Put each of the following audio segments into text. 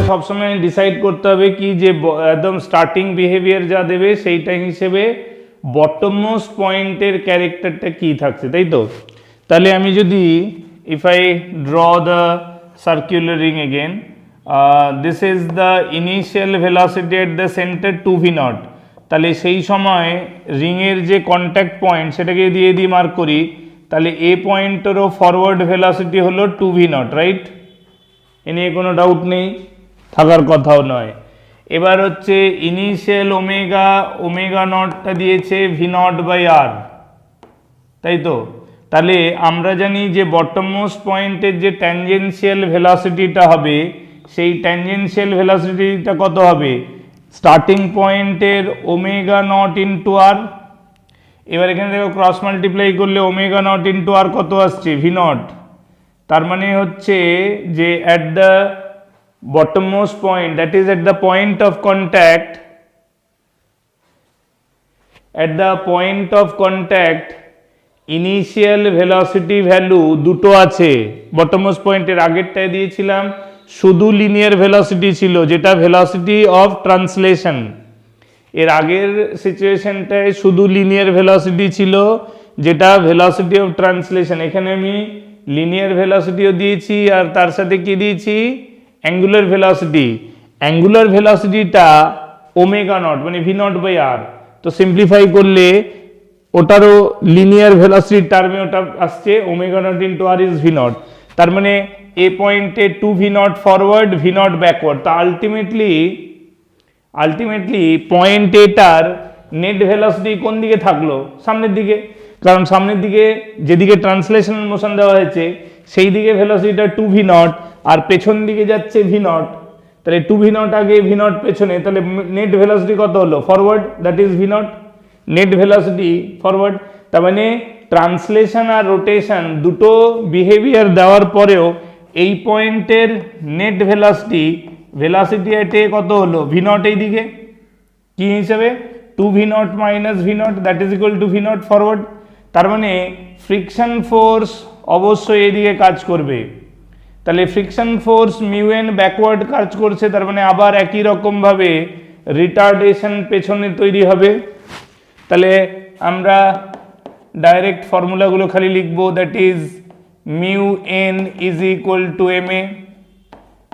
আমাকে সবসময় ডিসাইড করতে হবে কি যে একদম স্টার্টিং বিহেভিয়ার যা দেবে সেইটা হিসেবে বটম মোস্ট পয়েন্টের ক্যারেক্টারটা কি থাকছে, তাই তো? তাহলে আমি যদি if I draw the circular ring again, this is the initial velocity at the centre 2v0, তাহলে সেই সময় রিংয়ের যে কন্ট্যাক্ট পয়েন্ট সেটাকে দিয়ে মার্ক করি, তাহলে এ পয়েন্টেরও ফরওয়ার্ড ভেলোসিটি হলো 2v0, রাইট? এ নিয়ে কোনো ডাউট নেই, থাকার কথাও নয়। এবার হচ্ছে ইনিশিয়াল ওমেগা নটটা দিয়েছে v0/r, তাই তো? তাহলে আমরা জানি যে বটম মোস্ট পয়েন্টের যে ট্যানজেনশিয়াল ভেলোসিটিটা হবে সেই ট্যানজেনশিয়াল ভেলোসিটিটা কত হবে? স্টার্টিং পয়েন্টের ওমেগা নট ইন্টু আর। এবার এখানে দেখো ক্রস মাল্টিপ্লাই করলে ওমেগা নট ইন্টু আর কত আসছে? v0। তার মানে হচ্ছে যে at the bottom most point, that is at the point of contact, at the point of contact initial velocity value দুটো আছে। বটম মোস্ট পয়েন্টের আগেরটায় দিয়েছিলাম শুধু লিনিয়ার ভেলোসিটি ছিল, যেটা ভেলোসিটি অফ ট্রান্সলেশন। এর আগের সিচুয়েশনটায় শুধু লিনিয়ার ভেলোসিটি ছিল, যেটা ভেলোসিটি অফ ট্রান্সলেশন। এখানে আমি লিনিয়ার ভেলোসিটিও দিয়েছি আর তার সাথে কি দিয়েছি? Angular velocity. অ্যাঙ্গুলার ভেলোসিটিটা ওমেগা নট মানে v0/r। তো সিম্পলিফাই করলে ওটারও লিনিয়ার ভেলোসিটির টার্মে ওটা আসছে omega naught into r is v0। তার মানে এ পয়েন্টে 2v0 ফরওয়ার্ড, v0 ব্যাকওয়ার্ড। তা আলটিমেটলি পয়েন্ট এটার নেট ভেলোসিটি কোন দিকে থাকলো? সামনের দিকে, কারণ সামনের দিকে যেদিকে ট্রান্সলেশনাল মোশন দেওয়া হয়েছে সেই দিকে ভেলোসিটিটা 2v0 আর পেছন দিকে যাচ্ছে v0। তাহলে 2v0 আগে, v0 পেছনে, তাহলে নেট ভেলোসিটি কত হলো? Forward, that is v0। Net velocity forward. তার মানে ট্রান্সলেশন আর রোটেশন দুটো বিহেভিয়ার দেওয়ার পরেও এই পয়েন্টের নেট ভেলোসিটি এটে কত হলো? v0 এই দিকে কি হিসেবে? 2v0 minus v0, that is equal two v0 forward. তার মানে ফ্রিকশন ফোর্স অবশ্যই এইদিকে কাজ করবে। তাহলে ফ্রিকশন ফোর্স মিউএন ব্যাকওয়ার্ড কাজ করছে, তার মানে আবার একই রকমভাবে রিটার্ডেশন পেছনে তৈরি হবে। তাহলে আমরা ডাইরেক্ট ফর্মুলাগুলো খালি লিখবো, that is mu n is equal to m a,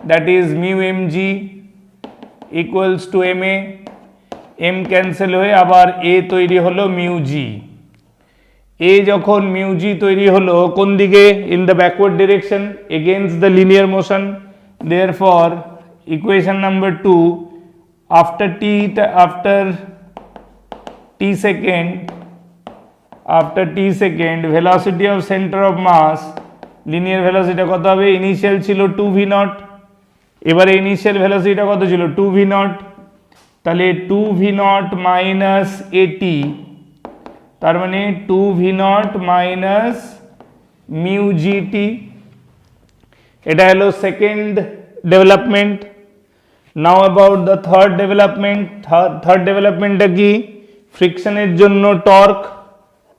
that is mu m g equals to m a. M cancel হয়ে আবার এ তৈরি হলো মিউ জি। এ যখন মিউ জি তৈরি হলো কোন দিকে? In the backward direction against the linear motion. Therefore equation number 2, after t second velocity of center of mass, linear velocity কত হবে? ইনিশিয়াল ছিল 2v0, এবারে ইনিশিয়াল ভেলোসিটিটা কত ছিল? 2v0। তাহলে 2v0 মাইনাস এটি, তার মানে 2v0 মাইনাস মিউ জিটি। এটা হলো second development. Now about the third development. Third ডেভেলপমেন্টটা কি? ফ্রিকশনের জন্য টর্ক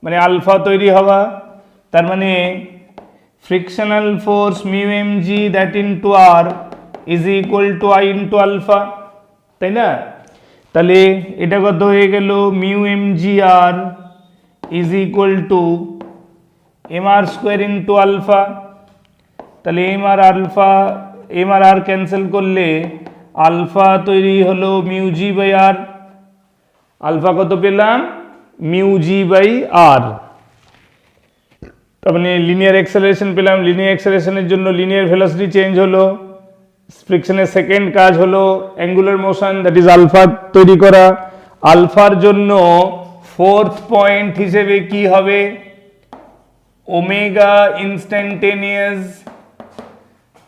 মানে আলফা তৈরি হওয়া। তার মানে frictional force mu m g that into r is equal to I into alpha, তাই না? তাহলে এটা কত হয়ে গেল? Mu m g r is equal to m r square into alpha. তাহলে এম আর আর ক্যান্সেল করলে আলফা তৈরি হলো mu g by r. Alpha কত পেলাম? Mu g by r. তার মানে লিনিয়ার অ্যাক্সেলারেশন পেলাম। লিনিয়ার অ্যাক্সেলারেশনের জন্য লিনিয়ার ভেলোসিটি চেঞ্জ হলো। ফ্রিকশনের সেকেন্ড কাজ হলো angular motion, that is alpha তৈরি করা। আলফার জন্য ফোর্থ পয়েন্ট হিসেবে কি হবে? Omega instantaneous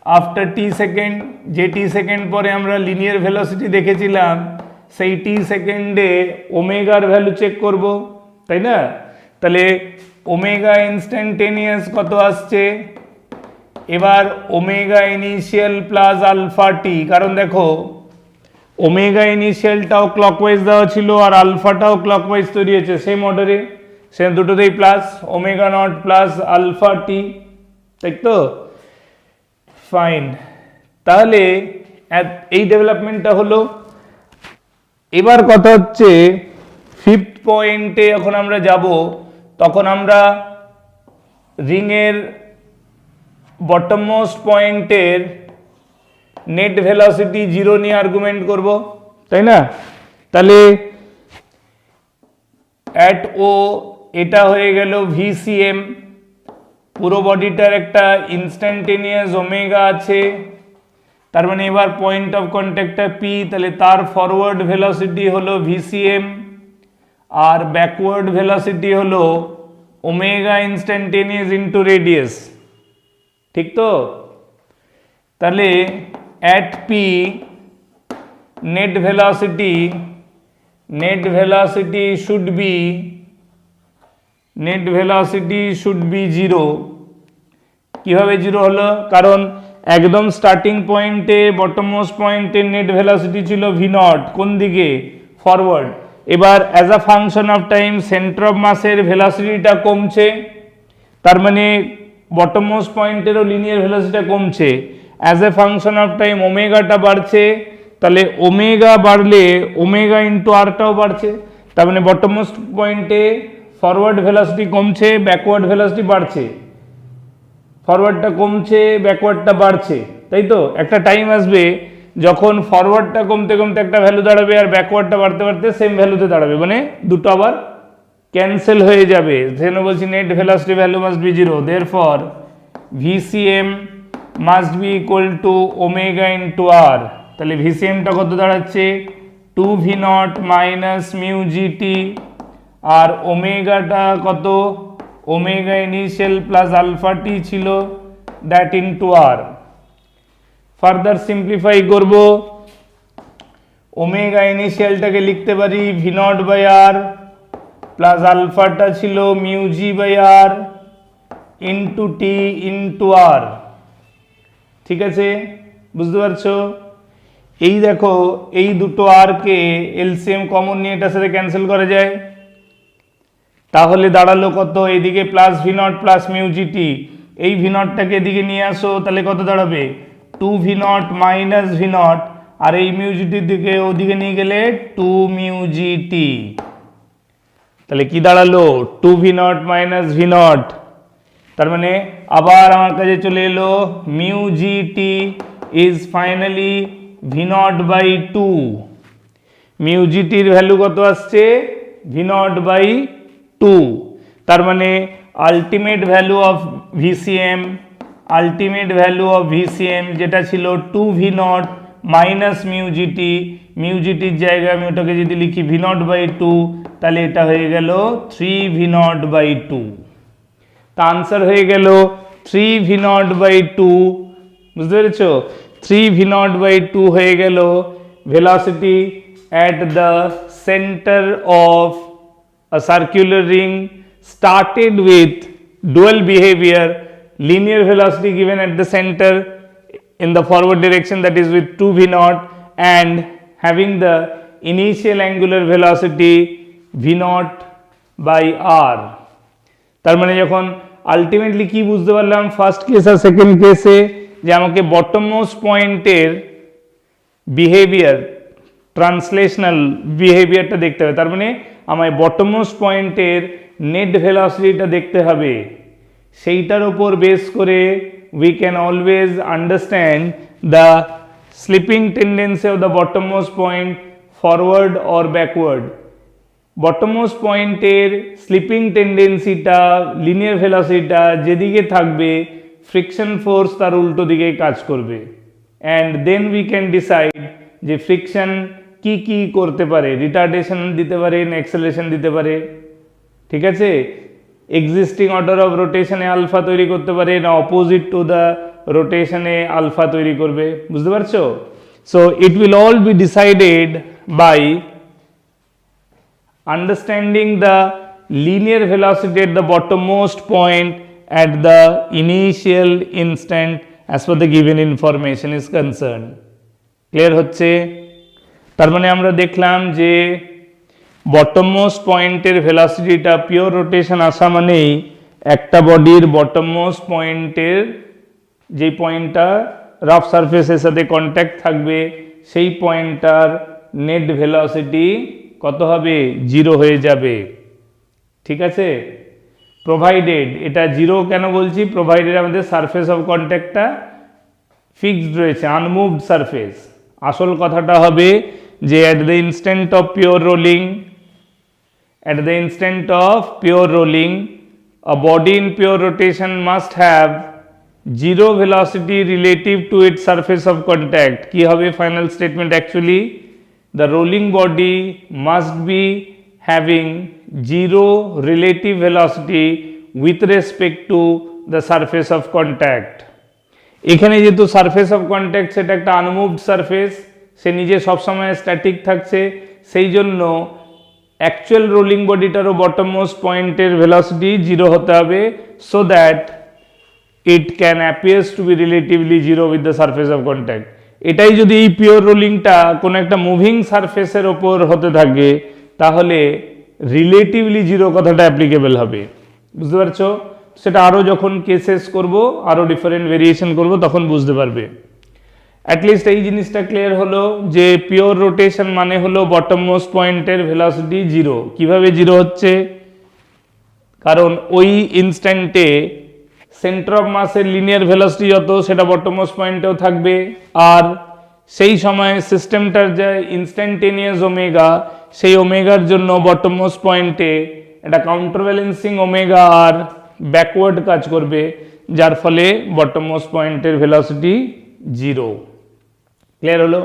after t second. যে টি সেকেন্ড পরে আমরা লিনিয়ার ভেলোসিটি দেখেছিলাম সেই টি সেকেন্ডে ওমেগার ভ্যালু চেক করব, তাই না? তাহলে ওমেগা ইনস্ট্যান্টেনিয়াস কত আসছে? এবার omega initial plus alpha t, কারণ দেখো ওমেগা ইনিশিয়ালটাও ক্লকওয়াইজ দেওয়া ছিল আর আলফাটাও ক্লকওয়াইজ তৈরি হয়েছে সেম অর্ডারে, সে দুটোতেই plus omega naught plus alpha t, তাই তো? ফাইন। তাহলে এই ডেভেলপমেন্টটা হলো। এবার কথা হচ্ছে ফিফথ পয়েন্টে যখন আমরা যাব তখন আমরা রিংয়ের বটম মোস্ট পয়েন্টের নেট ভেলোসিটি জিরো নিয়ে আর্গুমেন্ট করব, তাই না? তাহলে অ্যাট ও এটা হয়ে গেল ভিসিএম, পুরো বডিটার একটা ইনস্ট্যান্টেনিয়াস ওমেগা আছে, তার মানে এবার পয়েন্ট অফ কন্ট্যাক্টটা পি, তাহলে তার ফরওয়ার্ড ভেলোসিটি হলো ভিসিএম আর ব্যাকওয়ার্ড ভেলোসিটি হলো ওমেগা ইনস্ট্যান্টেনিয়াস ইন্টু রেডিয়াস, ঠিক তো? তাহলে at P net velocity should be zero. কিভাবে জিরো হলো? কারণ একদম স্টার্টিং পয়েন্টে বটম মোস্ট পয়েন্টের নেট ভেলোসিটি ছিল ভি নট, কোন দিকে? ফরওয়ার্ড। এবার as a function of time centre of মাসের ভেলোসিটিটা কমছে, তার মানে বটম মোস্ট পয়েন্টেরও লিনিয়ার ভেলোসিটিটা কমছে। As a function of time ওমেগাটা বাড়ছে, তাহলে ওমেগা বাড়লে ওমেগা ইন্টু আরটাও বাড়ছে, তার মানে বটম মোস্ট পয়েন্টে ফরওয়ার্ড ভেলোসিটি কমছে, ব্যাকওয়ার্ড ভেলোসিটি বাড়ছে। ফরওয়ার্ডটা কমছে, ব্যাকওয়ার্ডটা বাড়ছে, তাই তো? একটা টাইম আসবে যখন ফরওয়ার্ডটা কমতে কমতে একটা ভ্যালু দাঁড়াবে আর ব্যাকওয়ার্ডটা বাড়তে বাড়তে সেম ভ্যালুতে দাঁড়াবে, মানে দুটো আবার ক্যান্সেল হয়ে যাবে। সেজন্য বলছি net velocity value must be zero, therefore VCM must be equal to omega into r. তাহলে ভিসিএমটা কত দাঁড়াচ্ছে? 2v0 মাইনাস মিউ জিটি, আর ওমেগাটা কত? Omega initial plus alpha t ছিল, that into r. Further simplify করব, ওমেগা ইনিশিয়ালটাকে লিখতে পারি v naught by r plus আলফাটা ছিল mu g by r into t into r. ঠিক আছে, বুঝতে পারছো? এই দেখো, এই দুটো আর কে এলসিএম কমন নিয়ে এটার সাথে ক্যান্সেল করা যায়, তাহলে দাঁড়ালো কত? এদিকে plus V naught plus mu GT, এই ভি নটটাকে এদিকে নিয়ে আসো, তাহলে কত দাঁড়াবে? 2v0 মাইনাস ভি নট, আর এই মিউ জিটির দিকে ওদিকে নিয়ে গেলে 2 মিউ জিটি। তাহলে কি দাঁড়ালো? 2v0 মাইনাস ভি নট, তার মানে আবার আমার কাছে চলে এলো mu g t is finally v naught by 2। Mu জিটির ভ্যালু কত আসছে? V naught by 2। তার মানে আলটিমেট ভ্যালু অফ ভিসিএম যেটা ছিল 2v0 মাইনাস মিউ জিটির জায়গায় আমি ওটাকে যদি লিখি ভি নট বাই 2, তাহলে এটা হয়ে গেল 3v0 বাই 2। তা আনসার হয়ে গেল 3v0 বাই 2। বুঝতে পেরেছ? 3v0 বাই 2 হয়ে গেল velocity at the center of a circular ring started with dual behavior, linear velocity given at the center in the forward direction, that is with 2v0, and having the initial angular velocity v0 by r। তার মানে যখন ultimately কি বুঝতে পারলাম first case আর second কেসে, যে আমাকে bottom most পয়েন্টের বিহেভিয়ার, ট্রান্সলেশনাল বিহেভিয়ারটা দেখতে হবে। তার মানে আমায় বটম মোস্ট পয়েন্টের নেট ভেলোসিটিটা দেখতে হবে, সেইটার উপর বেস করে we can always understand the slipping tendency of the bottommost point forward or backward। বটমোস্ট পয়েন্টের স্লিপিং টেন্ডেন্সিটা, লিনিয়ার ভেলোসিটিটা যেদিকে থাকবে ফ্রিকশন ফোর্স তার উল্টো দিকে কাজ করবে, and then we can decide যে ফ্রিকশন কি কি করতে পারে, রিটার্ডেশন দিতে পারে না অ্যাক্সেলারেশন দিতে পারে, ঠিক আছে, এক্সিস্টিং অর্ডার অফ রোটেশনে আলফা তৈরি করতে পারে না অপোজিট টু দ্য রোটেশনে আলফা তৈরি করবে। বুঝতে পারছো? So it will all be decided by understanding the linear velocity at the bottommost point at the initial instant as per the given information is concerned। Clear হচ্ছে? তার মানে আমরা দেখলাম যে বটমমোস্ট পয়েন্টের ভেলোসিটিটা পিওর রোটেশন আসা মানেই একটা বডির বটমমোস্ট পয়েন্টের যে পয়েন্টটা রাফ সারফেসের সাথে কন্ট্যাক্ট থাকবে সেই পয়েন্টটার নেট ভেলোসিটি কত হবে, 0 হয়ে যাবে। ঠিক আছে, প্রোভাইডেড, এটা 0 কেন বলছি, প্রোভাইডেড আমাদের সারফেস অফ কন্ট্যাক্টটা ফিক্সড রয়েছে, আনমুভড সারফেস। আসল কথাটা হবে যে at the instant of pure rolling, at the instant of pure rolling, a body in pure rotation must have zero velocity relative to its surface of contact. কি হবে final statement actually? The rolling body must be having zero relative velocity with respect to the surface of contact. এখানে যেহেতু surface of contact সেটা একটা unmoved surface, সে নিজে সবসময় static থাকছে, সেই জন্য অ্যাকচুয়াল রোলিং বডিটারও বটম মোস্ট পয়েন্টের ভেলোসিটি 0 হতে হবে, so that it can appears to be relatively 0 with the surface of contact. এটাই যদি এই পিওর রোলিংটা কোনো একটা মুভিং সারফেসের ওপর হতে থাকে তাহলে রিলেটিভলি 0 কথাটা অ্যাপ্লিকেবল হবে। বুঝতে পারছো? সেটা আরও যখন কেসেস করব, আরও ডিফারেন্ট ভেরিয়েশন করব, তখন বুঝতে পারবে। অ্যাটলিস্ট এই জিনিসটা ক্লিয়ার হলো যে পিওর রোটেশন মানে হলো বটম মোস্ট পয়েন্টের ভেলোসিটি 0। কিভাবে 0 হচ্ছে, কারণ ওই ইনস্ট্যান্টে সেন্টার অফ মাসের লিনিয়ার ভেলোসিটি যত সেটা বটম মোস্ট পয়েন্টেও থাকবে, আর সেই সময় সিস্টেমটার যে ইনস্ট্যান্টেনিয়াস ওমেগা, সেই ওমেগার জন্য বটম মোস্ট পয়েন্টে একটা কাউন্টার ব্যালেন্সিং ওমেগা আর ব্যাকওয়ার্ড কাজ করবে, যার ফলে বটম মোস্ট পয়েন্টের ভেলোসিটি 0। ক্লিয়ার হলো?